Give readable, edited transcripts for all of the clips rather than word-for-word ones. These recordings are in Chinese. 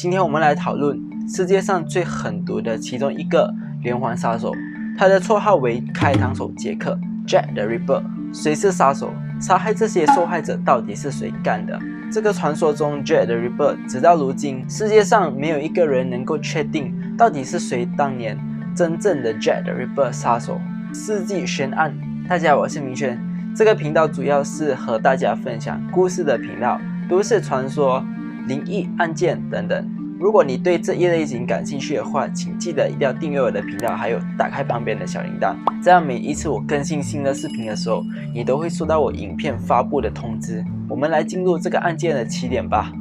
今天我们来讨论世界上最狠毒的其中一个连环杀手，他的绰号为开膛手杰克 Jack the Ripper。谁是杀手？杀害这些受害者到底是谁干的？这个传说中 Jack the Ripper， 直到如今，世界上没有一个人能够确定到底是谁当年真正的 Jack the Ripper 杀手。世纪悬案。大家好，我是明轩。这个频道主要是和大家分享故事的频道、都市传说、灵异案件等等。如果你对这一类型感兴趣的话，请记得一定要订阅我的频道，还有打开旁边的小铃铛，这样每一次我更新新的视频的时候，你都会收到我影片发布的通知。我们来进入这个案件的起点吧。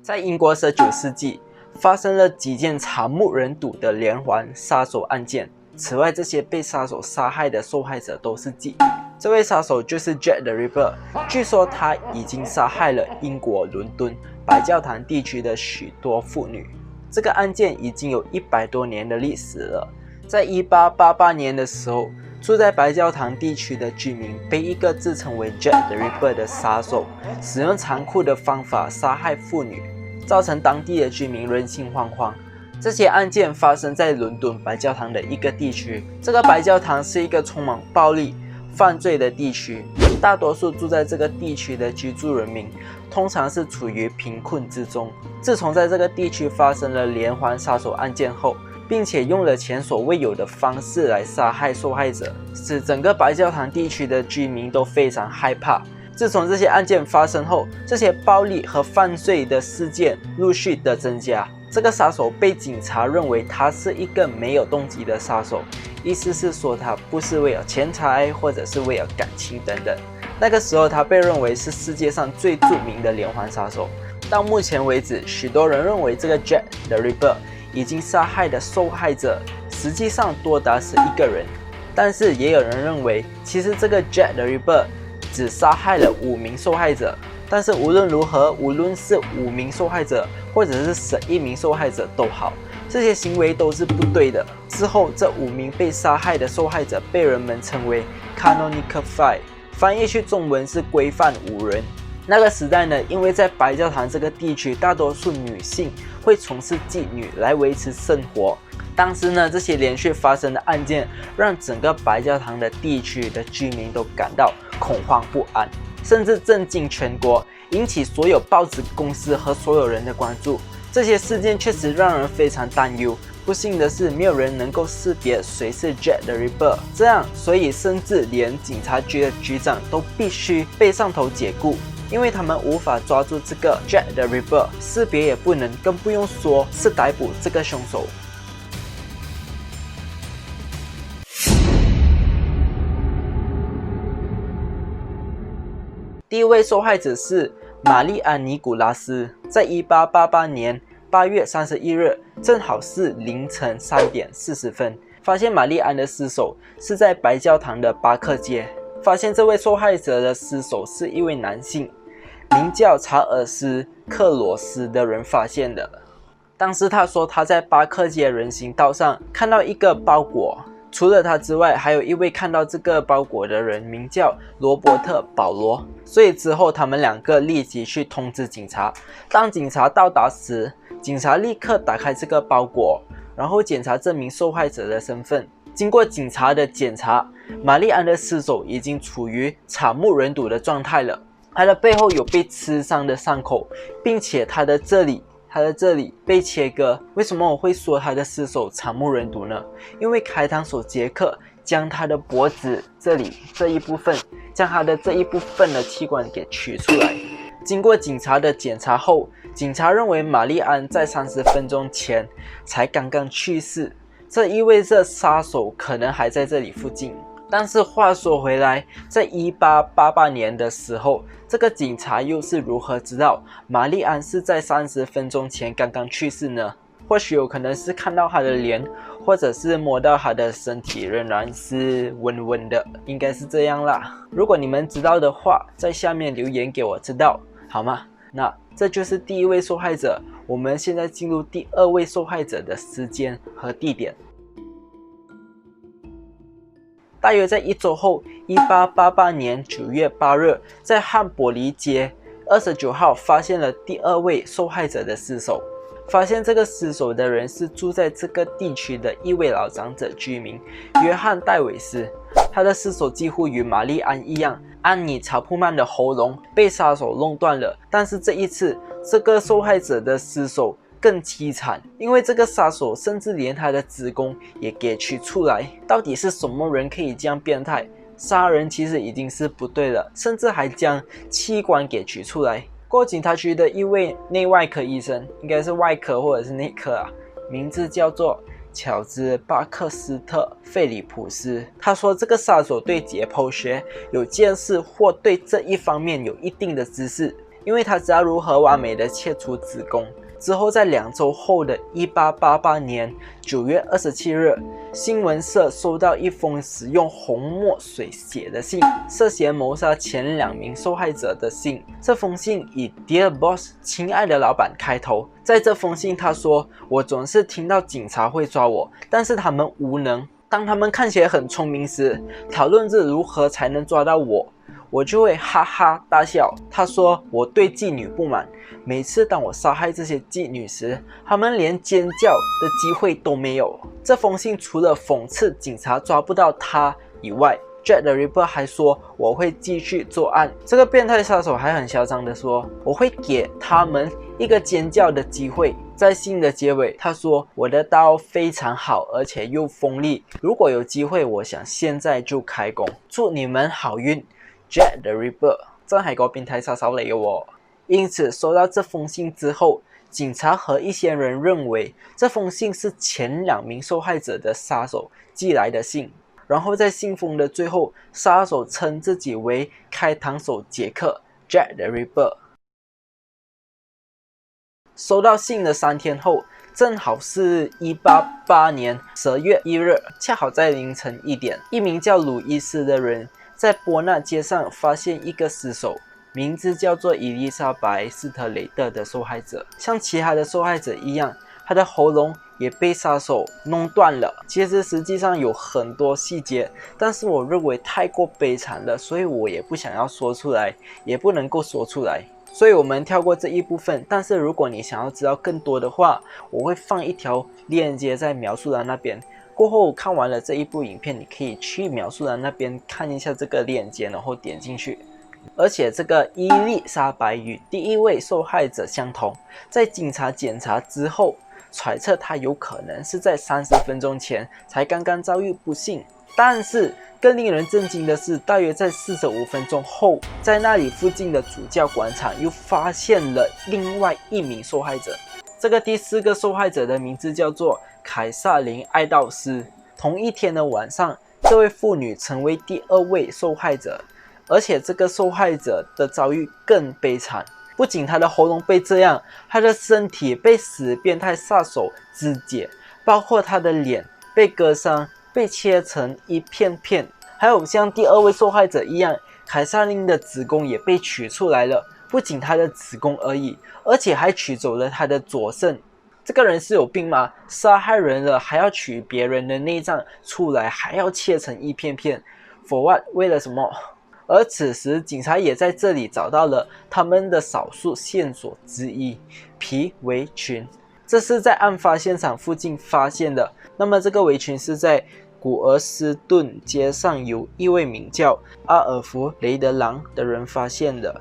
在英国19世纪发生了几件惨不忍睹的连环杀手案件。此外，这些被杀手杀害的受害者都是妓女。这位杀手就是 Jack the Ripper， 据说他已经杀害了英国伦敦白教堂地区的许多妇女。这个案件已经有100多年的历史了。在1888年的时候，住在白教堂地区的居民被一个自称为 Jack the Ripper 的杀手使用残酷的方法杀害妇女，造成当地的居民人心惶惶。这些案件发生在伦敦白教堂的一个地区。这个白教堂是一个充满暴力犯罪的地区，大多数住在这个地区的居住人民通常是处于贫困之中。自从在这个地区发生了连环杀手案件后，并且用了前所未有的方式来杀害受害者，使整个白教堂地区的居民都非常害怕。自从这些案件发生后，这些暴力和犯罪的事件陆续的增加。这个杀手被警察认为他是一个没有动机的杀手，意思是说他不是为了钱财或者是为了感情等等。那个时候他被认为是世界上最著名的连环杀手。到目前为止，许多人认为这个 Jack the Ripper 已经杀害的受害者实际上多达11个人，但是也有人认为其实这个 Jack the Ripper 只杀害了5名受害者。但是无论如何，无论是5名受害者或者是11名受害者都好，这些行为都是不对的。之后这5名被杀害的受害者被人们称为 Canonical Five， 翻译去中文是规范5人。那个时代呢，因为在白教堂这个地区，大多数女性会从事妓女来维持生活。当时呢，这些连续发生的案件让整个白教堂的地区的居民都感到恐慌不安，甚至震惊全国，引起所有报纸公司和所有人的关注。这些事件确实让人非常担忧。不幸的是，没有人能够识别谁是 Jack the Ripper， 所以甚至连警察局的局长都必须被上头解雇，因为他们无法抓住这个 Jack the Ripper， 识别也不能，更不用说是逮捕这个凶手。第一位受害者是玛丽安·尼古拉斯，在1888年8月31日，正好是凌晨3点40分，发现玛丽安的尸首是在白教堂的巴克街。发现这位受害者的尸首是一位男性，名叫查尔斯·克罗斯的人发现的。当时他说他在巴克街人行道上看到一个包裹。除了他之外，还有一位看到这个包裹的人，名叫罗伯特·保罗。所以之后他们2个立即去通知警察。当警察到达时，警察立刻打开这个包裹，然后检查这名受害者的身份。经过警察的检查，玛丽安的尸首已经处于惨不忍睹的状态了。她的背后有被刺伤的伤口，并且她的这里被切割。为什么我会说他的尸首惨不忍睹呢？因为开膛手杰克将他的脖子这一部分的器官给取出来。经过警察的检查后，警察认为玛丽安在30分钟前才刚刚去世，这意味着杀手可能还在这里附近。但是话说回来，在1888年的时候，这个警察又是如何知道玛丽安是在30分钟前刚刚去世呢？或许有可能是看到她的脸，或者是摸到她的身体仍然是温温的，应该是这样啦。如果你们知道的话，在下面留言给我知道，好吗？那这就是第一位受害者，我们现在进入第2位受害者的时间和地点。大约在1周后，1888年9月8日，在汉伯里街29号发现了第2位受害者的尸首。发现这个尸首的人是住在这个地区的一位老长者居民约翰·戴维斯。他的尸首几乎与玛丽安一样，安妮·查普曼的喉咙被杀手弄断了。但是这一次，这个受害者的尸首更凄惨，因为这个杀手甚至连他的子宫也给取出来。到底是什么人可以这样变态？杀人其实已经是不对了，甚至还将器官给取出来。过警察局的一位内外科医生，应该是外科或者是内科啊，名字叫做乔治·巴克斯特·费里普斯。他说这个杀手对解剖学有见识，或对这一方面有一定的知识，因为他知道如何完美的切除子宫。之后在2周后的1888年9月27日，新闻社收到一封使用红墨水写的信，涉嫌谋杀前2名受害者的信。这封信以 Dear Boss 亲爱的老板开头。在这封信他说，我总是听到警察会抓我，但是他们无能。当他们看起来很聪明时，讨论着如何才能抓到我就会哈哈大笑。他说我对妓女不满，每次当我杀害这些妓女时，他们连尖叫的机会都没有。这封信除了讽刺警察抓不到他以外， Jack the Ripper 还说我会继续作案。这个变态杀手还很嚣张的说，我会给他们一个尖叫的机会。在信的结尾，他说我的刀非常好，而且又锋利，如果有机会，我想现在就开工。祝你们好运， Jack the Ripper 真係個變態殺手嚟嘅喎。因此收到这封信之后，警察和一些人认为这封信是前2名受害者的杀手寄来的信。然后在信封的最后，杀手称自己为开膛手杰克 Jack the Ripper。 收到信的3天后，正好是1888年12月1日，恰好在凌晨1点，一名叫鲁伊斯的人在波纳街上发现一个尸首，名字叫做伊丽莎白·斯特雷德的受害者。像其他的受害者一样，他的喉咙也被杀手弄断了。其实实际上有很多细节，但是我认为太过悲惨了，所以我也不想要说出来，也不能够说出来，所以我们跳过这一部分。但是如果你想要知道更多的话，我会放一条链接在描述栏那边。过后看完了这一部影片，你可以去描述栏那边看一下这个链接，然后点进去。而且这个伊丽莎白与第1位受害者相同，在警察检查之后，揣测她有可能是在30分钟前才刚刚遭遇不幸。但是更令人震惊的是，大约在45分钟后，在那里附近的主教广场又发现了另外1名受害者。这个第4个受害者的名字叫做凯撒琳·爱道斯。同一天的晚上，这位妇女成为第2位受害者，而且这个受害者的遭遇更悲惨。不仅她的喉咙被这样，她的身体被死变态杀手肢解，包括她的脸被割伤，被切成一片片。还有像第2位受害者一样，凯撒琳的子宫也被取出来了。不仅她的子宫而已，而且还取走了她的左肾。这个人是有病吗？杀害人了还要取别人的内脏出来，还要切成一片片 ，for what？ 为了什么？而此时警察也在这里找到了他们的少数线索之一——皮围裙。这是在案发现场附近发现的。那么这个围裙是在古尔斯顿街上由一位名叫阿尔弗雷德朗的人发现的。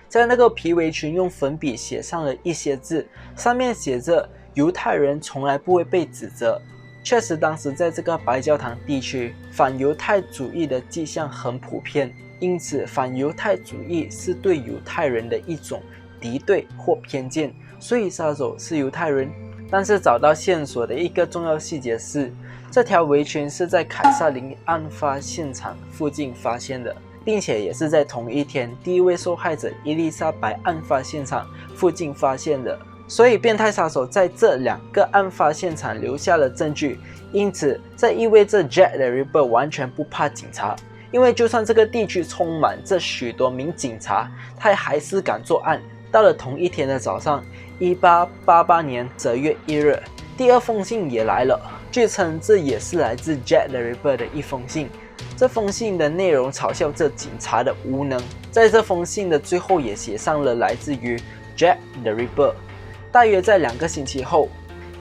在那个皮围裙用粉笔写上了一些字，上面写着犹太人从来不会被指责。确实当时在这个白教堂地区，反犹太主义的迹象很普遍，因此反犹太主义是对犹太人的一种敌对或偏见，所以杀手是犹太人。但是找到线索的一个重要细节是，这条围裙是在凯撒琳案发现场附近发现的，并且也是在同一天第1位受害者伊丽莎白案发现场附近发现的。所以变态杀手在这2个案发现场留下了证据，因此这意味着 Jack the Ripper 完全不怕警察，因为就算这个地区充满着许多名警察，他还是敢作案。到了同一天的早上，1888年12月1日，第2封信也来了。据称这也是来自 Jack the Ripper 的一封信。这封信的内容嘲笑着警察的无能，在这封信的最后也写上了来自于 Jack the Ripper。大约在2个星期后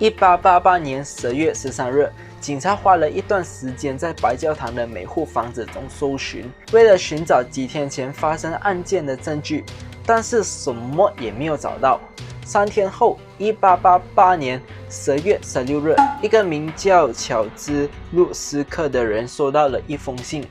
，1888年10月13日，警察花了一段时间在白教堂的每户房子中搜寻，为了寻找几天前发生案件的证据，但是什么也没有找到。3天后，1888年10月16日，一个名叫乔治·路斯克的人收到了一封信，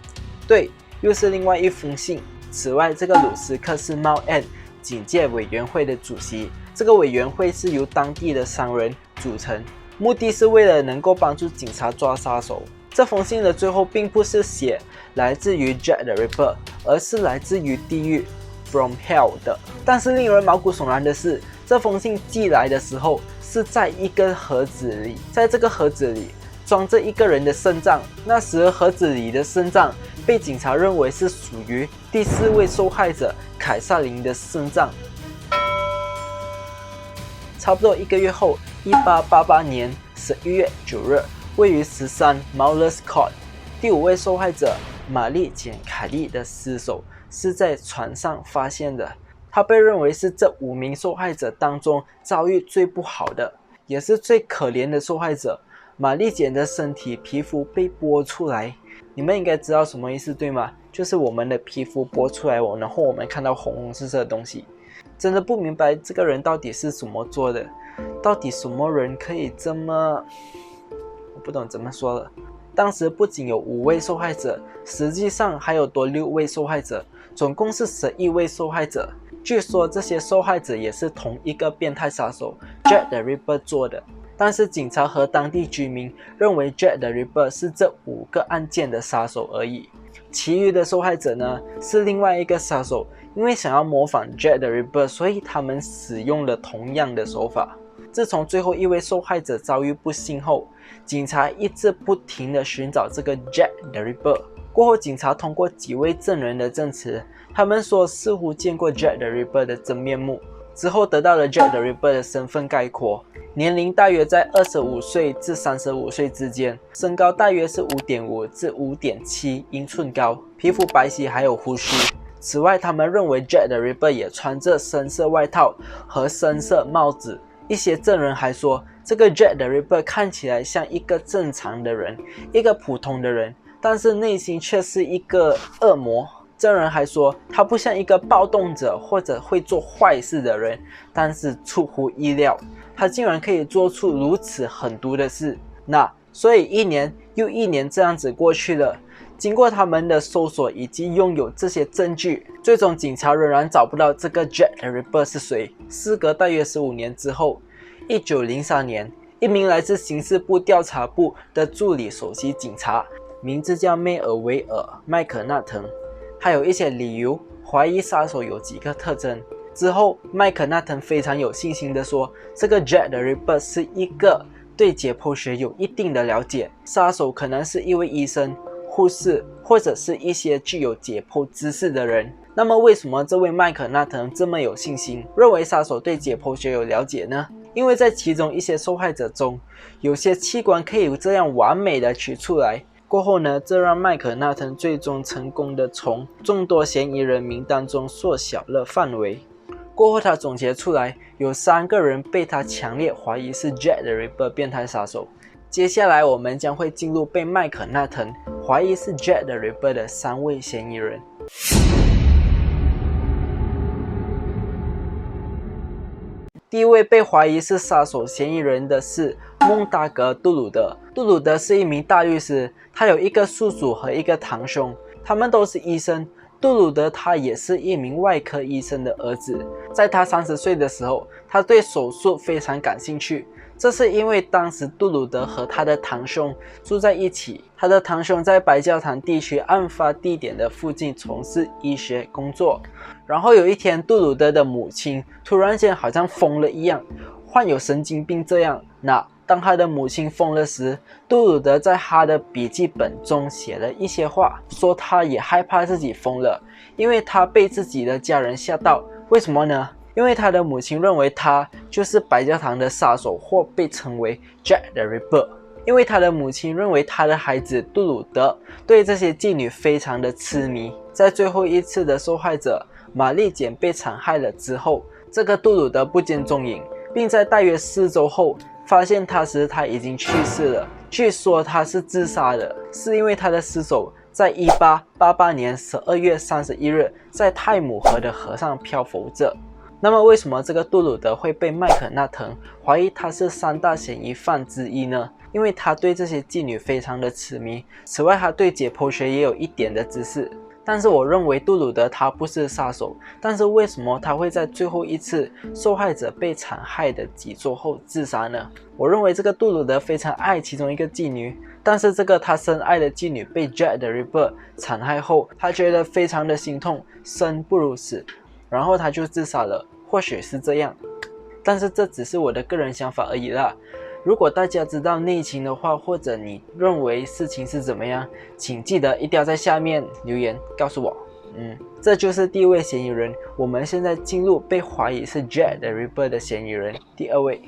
对，又是另外一封信。此外，这个鲁斯克是猫 N 警戒委员会的主席，这个委员会是由当地的商人组成，目的是为了能够帮助警察抓杀手。这封信的最后并不是写来自于 Jack the Ripper， 而是来自于地狱 From Hell 的。但是令人毛骨悚然的是，这封信寄来的时候是在一个盒子里，在这个盒子里装着一个人的肾脏。那时盒子里的肾脏被警察认为是属于第4位受害者凯撒琳的肾脏。差不多1个月后，1888年11月9日，位于13 Maules Court， 第5位受害者玛丽简·凯利的尸首是在船上发现的。她被认为是这5名受害者当中遭遇最不好的，也是最可怜的受害者。玛丽简的身体皮肤被剥出来，你们应该知道什么意思对吗？就是我们的皮肤剥出来，然后我们看到红红色色的东西。真的不明白这个人到底是怎么做的，到底什么人可以这么……我不懂怎么说了。当时不仅有5位受害者，实际上还有多6位受害者，总共是11位受害者。据说这些受害者也是同一个变态杀手 Jack the Ripper 做的，但是警察和当地居民认为 Jack the Ripper 是这5个案件的杀手而已。其余的受害者呢，是另外一个杀手，因为想要模仿 Jack the Ripper， 所以他们使用了同样的手法。自从最后1位受害者遭遇不幸后，警察一直不停地寻找这个 Jack the Ripper。过后，警察通过几位证人的证词，他们说似乎见过 Jack the Ripper 的真面目。之后得到了 Jack the Ripper 的身份概括，年龄大约在25岁至35岁之间，身高大约是 5.5 至 5.7 英寸高，皮肤白皙还有胡须。此外，他们认为 Jack the Ripper 也穿着深色外套和深色帽子。一些证人还说，这个 Jack the Ripper 看起来像一个正常的人，一个普通的人，但是内心却是一个恶魔。证人还说，他不像一个暴动者或者会做坏事的人，但是出乎意料，他竟然可以做出如此狠毒的事。所以1年又1年这样子过去了，经过他们的搜索以及拥有这些证据，最终警察仍然找不到这个 Jack the Ripper 是谁。事隔大约15年之后，1903年，一名来自刑事部调查部的助理首席警察，名字叫梅尔维尔·麦克纳腾，还有一些理由怀疑杀手有几个特征。之后，麦克纳腾非常有信心地说，这个 Jack the Ripper 是一个对解剖学有一定的了解，杀手可能是一位医生、护士，或者是一些具有解剖知识的人。那么为什么这位麦克纳腾这么有信心，认为杀手对解剖学有了解呢？因为在其中一些受害者中，有些器官可以这样完美的取出来。过后呢，这让麦克纳腾最终成功的从众多嫌疑人名单中缩小了范围。过后他总结出来，有3个人被他强烈怀疑是 Jack the Ripper 变态杀手。接下来我们将会进入被麦克纳腾怀疑是 Jack the Ripper 的3位嫌疑人。第一位被怀疑是杀手嫌疑人的是孟达格·杜鲁德。杜鲁德是一名大律师，他有一个叔叔和一个堂兄，他们都是医生。杜鲁德他也是一名外科医生的儿子。在他30岁的时候，他对手术非常感兴趣。这是因为当时杜鲁德和他的堂兄住在一起，他的堂兄在白教堂地区案发地点的附近从事医学工作。然后有一天，杜鲁德的母亲突然间好像疯了一样，患有神经病这样。当他的母亲疯了时，杜鲁德在他的笔记本中写了一些话，说他也害怕自己疯了，因为他被自己的家人吓到。为什么呢？因为他的母亲认为他就是白教堂的杀手，或被称为 Jack the Ripper。因为他的母亲认为他的孩子杜鲁德对这些妓女非常的痴迷。在最后一次的受害者玛丽简被残害了之后，这个杜鲁德不见踪影，并在大约4周后发现他时他已经去世了。据说他是自杀的，是因为他的尸首在1888年12月31日在泰姆河的河上漂浮着。那么为什么这个杜鲁德会被麦克纳腾怀疑他是3大嫌疑犯之一呢？因为他对这些妓女非常的痴迷，此外他对解剖学也有一点的知识。但是我认为杜鲁德他不是杀手，但是为什么他会在最后一次受害者被残害的几周后自杀呢？我认为这个杜鲁德非常爱其中一个妓女，但是这个他深爱的妓女被 Jack the Ripper 残害后，他觉得非常的心痛，生不如死，然后他就自杀了。或许是这样，但是这只是我的个人想法而已啦。如果大家知道内情的话，或者你认为事情是怎么样，请记得一定要在下面留言告诉我。这就是第一位嫌疑人。我们现在进入被怀疑是 Jack the Ripper 的嫌疑人，第2位。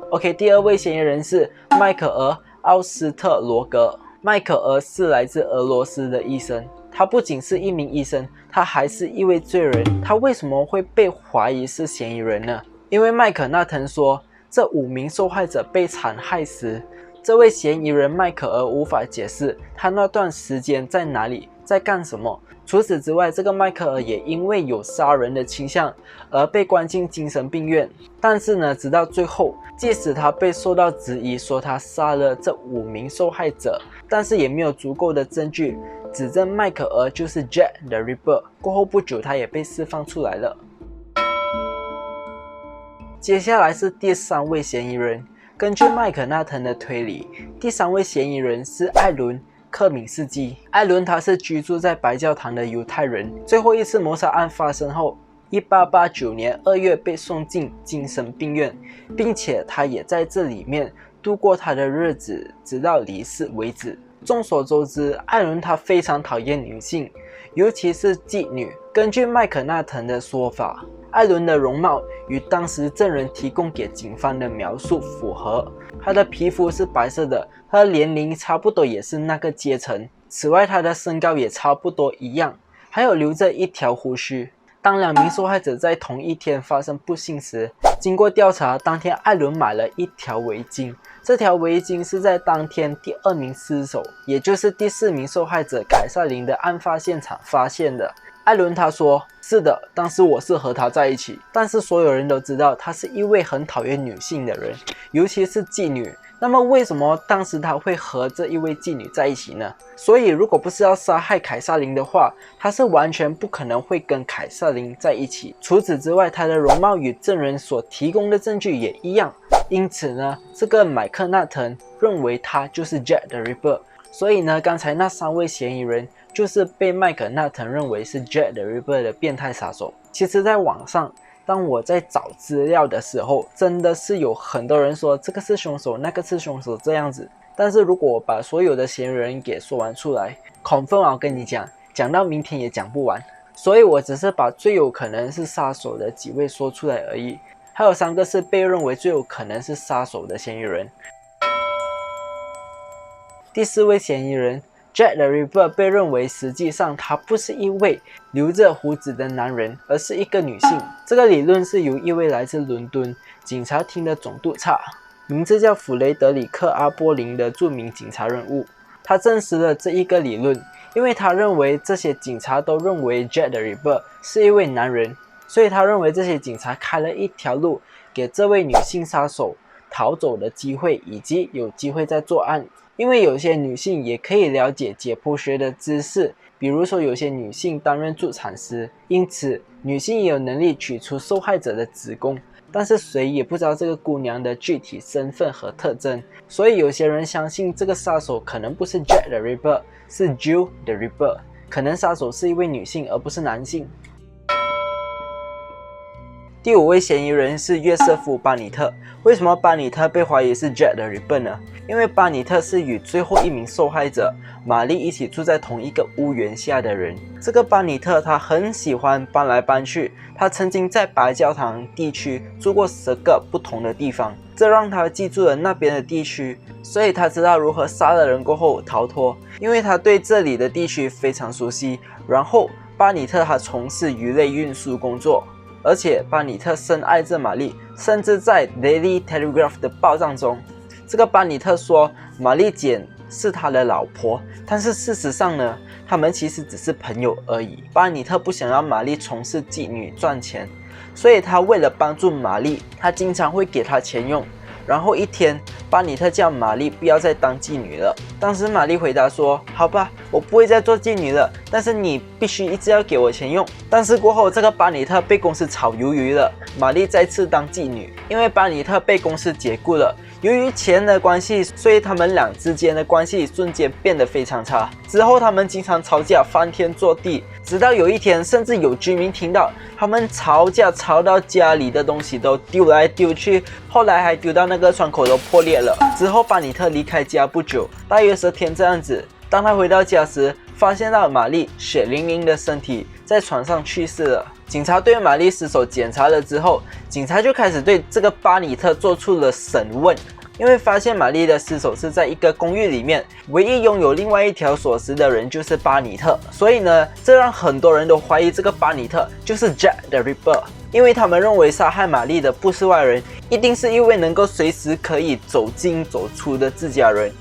OK， 第2位嫌疑人是迈克尔·奥斯特罗格。迈克尔是来自俄罗斯的医生，他不仅是一名医生，他还是一位罪人。他为什么会被怀疑是嫌疑人呢？因为麦克纳腾说，这5名受害者被残害时，这位嫌疑人迈克尔无法解释他那段时间在哪里，在干什么。除此之外，这个迈克尔也因为有杀人的倾向而被关进精神病院。但是呢，直到最后，即使他被受到质疑说他杀了这5名受害者，但是也没有足够的证据指证迈克尔就是 Jack the Ripper。过后不久，他也被释放出来了。接下来是第3位嫌疑人。根据麦克纳腾的推理，第3位嫌疑人是艾伦·克敏斯基。艾伦他是居住在白教堂的犹太人。最后一次谋杀案发生后，1889年2月被送进精神病院，并且他也在这里面度过他的日子，直到离世为止。众所周知，艾伦他非常讨厌女性，尤其是妓女。根据麦克纳腾的说法，艾伦的容貌与当时证人提供给警方的描述符合，他的皮肤是白色的，他的年龄差不多也是那个阶层。此外，他的身高也差不多一样，还有留着一条胡须。当2名受害者在同一天发生不幸时，经过调查，当天艾伦买了一条围巾，这条围巾是在当天第2名尸首，也就是第4名受害者凯瑟琳的案发现场发现的。艾伦他说，是的，当时我是和她在一起，但是所有人都知道他是一位很讨厌女性的人，尤其是妓女。那么为什么当时他会和这一位妓女在一起呢？所以如果不是要杀害凯瑟琳的话，他是完全不可能会跟凯瑟琳在一起。除此之外，他的容貌与证人所提供的证据也一样，因此呢，这个麦克纳腾认为他就是 Jack the Ripper。所以呢，刚才那3位嫌疑人就是被麦克纳腾认为是 Jack the Ripper 的变态杀手。其实在网上，当我在找资料的时候，真的是有很多人说这个是凶手，那个是凶手这样子。但是如果我把所有的嫌疑人给说完出来，confirm我跟你讲到明天也讲不完。所以我只是把最有可能是杀手的几位说出来而已，还有3个是被认为最有可能是杀手的嫌疑人。第4位嫌疑人 Jack the Ripper 被认为实际上他不是一位留着胡子的男人，而是一个女性。这个理论是由一位来自伦敦警察厅的总督察，名字叫弗雷德里克·阿波林的著名警察人物。他证实了这一个理论，因为他认为这些警察都认为 Jack the Ripper 是一位男人，所以他认为这些警察开了一条路给这位女性杀手逃走的机会，以及有机会再作案。因为有些女性也可以了解解剖学的知识，比如说有些女性担任助产师，因此女性也有能力取出受害者的子宫，但是谁也不知道这个姑娘的具体身份和特征，所以有些人相信这个杀手可能不是 Jack the Ripper， 是 Jill the Ripper， 可能杀手是一位女性而不是男性。第5位嫌疑人是约瑟夫·巴尼特。为什么巴尼特被怀疑是 Jack the Ripper 呢？因为巴尼特是与最后一名受害者玛丽一起住在同一个屋檐下的人。这个巴尼特他很喜欢搬来搬去，他曾经在白教堂地区住过10个不同的地方，这让他记住了那边的地区，所以他知道如何杀了人过后逃脱，因为他对这里的地区非常熟悉。然后巴尼特他从事鱼类运输工作，而且巴尼特深爱着玛丽，甚至在 Daily Telegraph 的报章中，这个巴尼特说玛丽简是他的老婆，但是事实上呢，他们其实只是朋友而已。巴尼特不想让玛丽从事妓女赚钱，所以他为了帮助玛丽，他经常会给她钱用。然后一天，巴尼特叫玛丽不要再当妓女了。当时玛丽回答说：“好吧，我不会再做妓女了，但是你必须一直要给我钱用。”但是过后，这个巴尼特被公司炒鱿鱼了，玛丽再次当妓女，因为巴尼特被公司解雇了。由于钱的关系，所以他们俩之间的关系瞬间变得非常差。之后他们经常吵架，翻天覆地，直到有一天，甚至有居民听到他们吵架吵到家里的东西都丢来丢去，后来还丢到那个窗口都破裂了。之后巴尼特离开家不久，大约10天这样子。当他回到家时，发现到玛丽血淋淋的身体在床上去世了。警察对玛丽尸首检查了之后，警察就开始对这个巴尼特做出了审问。因为发现玛丽的尸首是在一个公寓里面，唯一拥有另外一条锁匙的人就是巴尼特，所以呢，这让很多人都怀疑这个巴尼特就是 Jack the Ripper， 因为他们认为杀害玛丽的不是外人，一定是一位能够随时可以走进走出的自家人。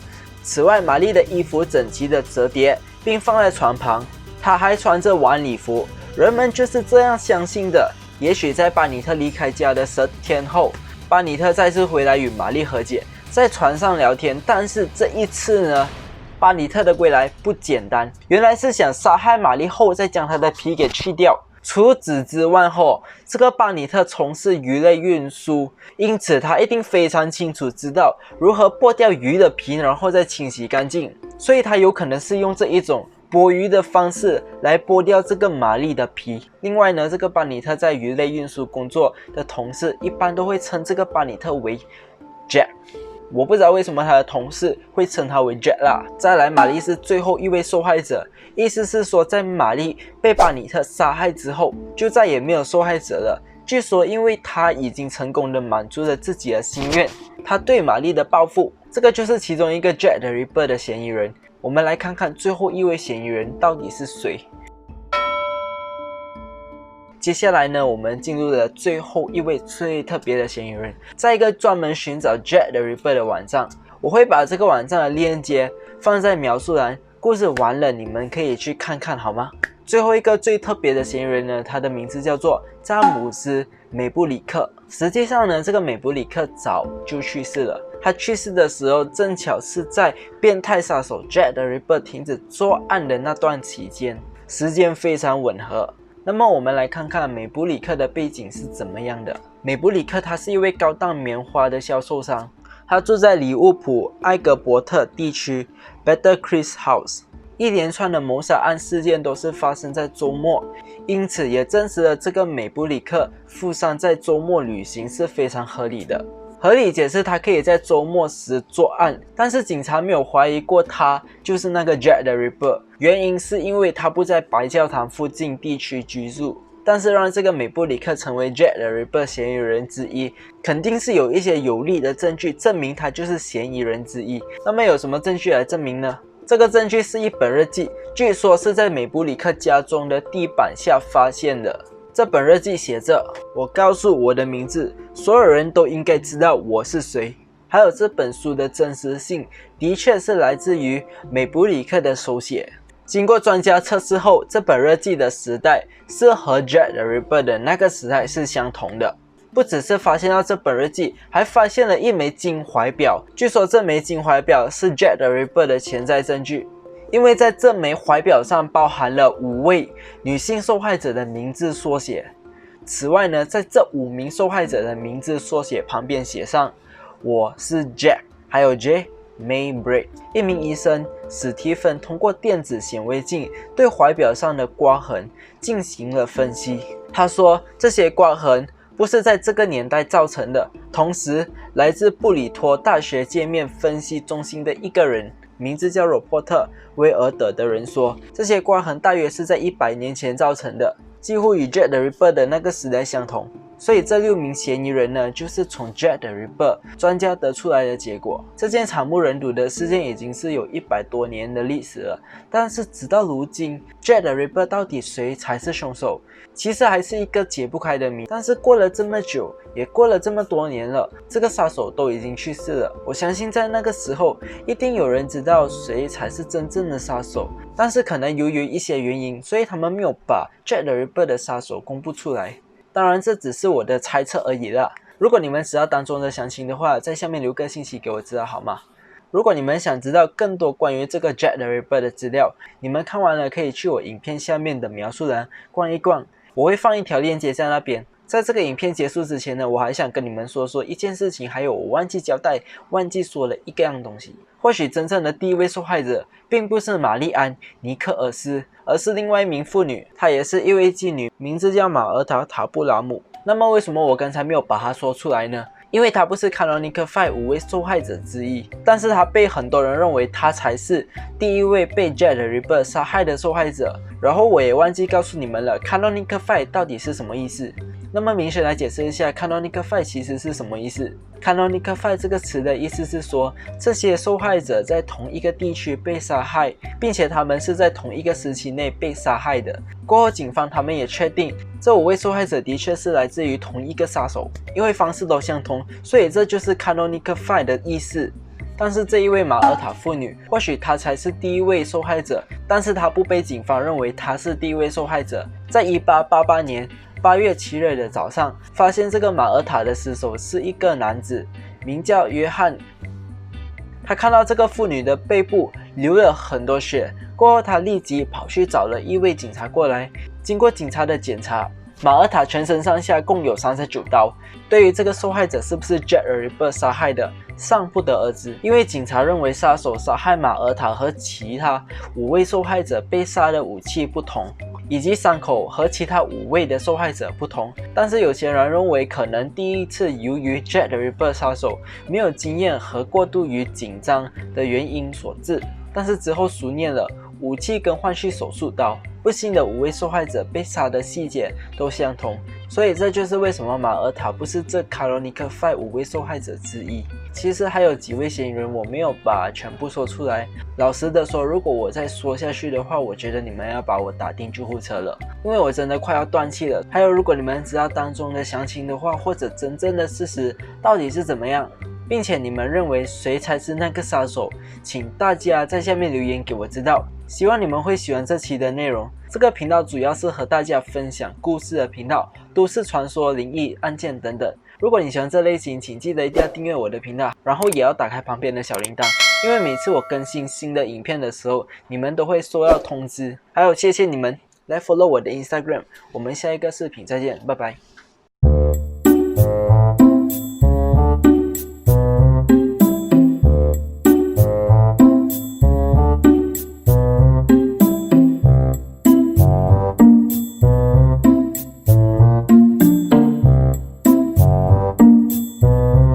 此外，玛丽的衣服整齐的折叠，并放在床旁，她还穿着晚礼服，人们就是这样相信的。也许在巴尼特离开家的10天后，巴尼特再次回来与玛丽和解，在船上聊天。但是这一次呢，巴尼特的归来不简单，原来是想杀害玛丽后再将她的皮给去掉。除此之外后，这个巴尼特从事鱼类运输，因此他一定非常清楚知道如何剥掉鱼的皮，然后再清洗干净，所以他有可能是用这一种剥鱼的方式来剥掉这个玛丽的皮。另外呢，这个巴尼特在鱼类运输工作的同事一般都会称这个巴尼特为 Jack， 我不知道为什么他的同事会称他为 Jack 啦。再来，玛丽是最后一位受害者，意思是说在玛丽被巴尼特杀害之后，就再也没有受害者了。据说因为他已经成功的满足了自己的心愿，他对玛丽的报复，这个就是其中一个 Jack the Ripper 的嫌疑人。我们来看看最后一位嫌疑人到底是谁。接下来呢，我们进入了最后一位最特别的嫌疑人，在一个专门寻找 Jack the Ripper 的网站，我会把这个网站的链接放在描述栏。故事完了，你们可以去看看好吗？最后一个最特别的嫌疑人呢，他的名字叫做詹姆斯·美布里克。实际上呢，这个美布里克早就去世了。他去世的时候，正巧是在变态杀手 Jack the Ripper 停止作案的那段期间，时间非常吻合。那么我们来看看美布里克的背景是怎么样的。美布里克他是一位高档棉花的销售商，他住在里乌普埃格伯特地区 Better Chris House。一连串的谋杀案事件都是发生在周末，因此也证实了这个美布里克富商在周末旅行是非常合理的。合理解释他可以在周末时作案，但是警察没有怀疑过他就是那个 Jack the Ripper， 原因是因为他不在白教堂附近地区居住。但是让这个美布里克成为 Jack the Ripper 嫌疑人之一，肯定是有一些有力的证据证明他就是嫌疑人之一。那么有什么证据来证明呢？这个证据是一本日记，据说是在美布里克家中的地板下发现的。这本日记写着：我告诉我的名字，所有人都应该知道我是谁。还有这本书的真实性的确是来自于美布里克的手写。经过专家测试后，这本日记的时代是和 Jack the Ripper 的那个时代是相同的。不只是发现到这本日记，还发现了一枚金怀表。据说这枚金怀表是 Jack the Ripper 的潜在证据，因为在这枚怀表上包含了5位女性受害者的名字缩写。此外呢，在这5名受害者的名字缩写旁边写上我是 Jack， 还有 J。Maybrick， 一名医生史蒂芬通过电子显微镜对怀表上的刮痕进行了分析。他说，这些刮痕不是在这个年代造成的。同时，来自布里托大学界面分析中心的一个人，名字叫罗伯特·威尔德的人说，这些刮痕大约是在100年前造成的，几乎与 Jack the Ripper 的那个时代相同。所以这6名嫌疑人呢，就是从 Jack the Ripper 专家得出来的结果。这件惨不忍睹的事件已经是有100多年的历史了，但是直到如今 ，Jack the Ripper 到底谁才是凶手，其实还是一个解不开的谜。但是过了这么久，也过了这么多年了，这个杀手都已经去世了。我相信在那个时候，一定有人知道谁才是真正的杀手，但是可能由于一些原因，所以他们没有把 Jack the Ripper 的杀手公布出来。当然，这只是我的猜测而已啦。如果你们知道当中的详情的话，在下面留个信息给我知道好吗？如果你们想知道更多关于这个 Jack the Ripper 的资料，你们看完了可以去我影片下面的描述栏逛一逛，我会放一条链接在那边。在这个影片结束之前呢，我还想跟你们说一件事情，还有我忘记交代、忘记说了一样东西。或许真正的第一位受害者并不是玛丽安·尼克尔斯，而是另外一名妇女，她也是一位妓女，名字叫马尔塔·塔布拉姆。那么为什么我刚才没有把她说出来呢？因为她不是 Canonical Five 5位受害者之一，但是她被很多人认为她才是第一位被 Jack the Ripper 杀害的受害者。然后我也忘记告诉你们了 ，Canonical Five 到底是什么意思？那么明显来解释一下 Canonical Five 其实是什么意思。Canonical Five 这个词的意思是说，这些受害者在同一个地区被杀害，并且他们是在同一个时期内被杀害的。过后警方他们也确定，这5位受害者的确是来自于同一个杀手，因为方式都相同，所以这就是 Canonical Five 的意思。但是这一位马尔塔妇女，或许她才是第一位受害者，但是她不被警方认为她是第一位受害者。在1888年8月7日的早上，发现这个马尔塔的尸首是一个男子，名叫约翰。他看到这个妇女的背部流了很多血，过后他立即跑去找了1位警察过来。经过警察的检查，马尔塔全身上下共有39刀。对于这个受害者是不是 Jack the Ripper 杀害的，尚不得而知，因为警察认为杀手杀害马尔塔和其他5位受害者被杀的武器不同，以及伤口和其他5位的受害者不同。但是有些人认为可能第一次由于 Jack the Ripper 杀手没有经验和过度于紧张的原因所致，但是之后熟练了，武器跟换去手术刀。不幸的5位受害者被杀的细节都相同，所以这就是为什么马尔塔不是这 Canonical Five 5位受害者之一。其实还有几位嫌疑人我没有把全部说出来。老实的说，如果我再说下去的话，我觉得你们要把我打进救护车了，因为我真的快要断气了。还有，如果你们知道当中的详情的话，或者真正的事实到底是怎么样，并且你们认为谁才是那个杀手，请大家在下面留言给我知道。希望你们会喜欢这期的内容。这个频道主要是和大家分享故事的频道，都市传说、灵异案件等等。如果你喜欢这类型，请记得一定要订阅我的频道，然后也要打开旁边的小铃铛，因为每次我更新新的影片的时候，你们都会收到通知。还有谢谢你们来 follow 我的 Instagram， 我们下一个视频再见，拜拜。